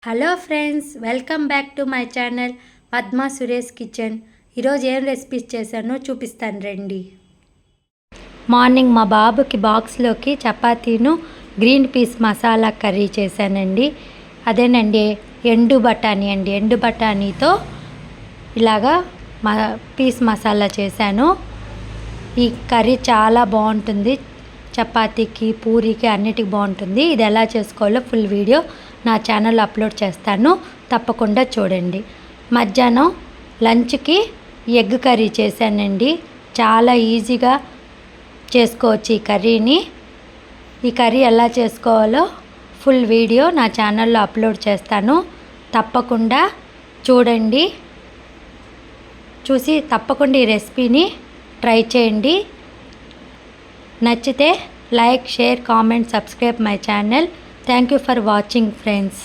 Hello friends, welcome back to my channel Padma Suresh kitchen. ఈరోజు ఏం recipes చేశానో చూపిస్తాను రండి. మార్నింగ్ మా బాబుకి బాక్స్లోకి చపాతీను గ్రీన్ పీస్ మసాలా కర్రీ చేశానండి. అదేనండి ఎండు బఠానీతో ఇలాగా పీస్ మసాలా చేశాను. ఈ కర్రీ చాలా బాగుంటుంది, చపాతీకి పూరీకి అన్నిటికి బాగుంటుంది. ఇది ఎలా చేసుకోవాలో ఫుల్ వీడియో నా ఛానల్లో అప్లోడ్ చేస్తాను, తప్పకుండా చూడండి. మధ్యాహ్నం లంచ్కి ఎగ్ కర్రీ చేశానండి. చాలా ఈజీగా చేసుకోవచ్చు ఈ కర్రీని. ఈ కర్రీ ఎలా చేసుకోవాలో ఫుల్ వీడియో నా ఛానల్లో అప్లోడ్ చేస్తాను, తప్పకుండా చూడండి. చూసి తప్పకుండా ఈ రెసిపీని ట్రై చేయండి. నచ్చితే like, share, comment, subscribe my channel. Thank you for watching friends.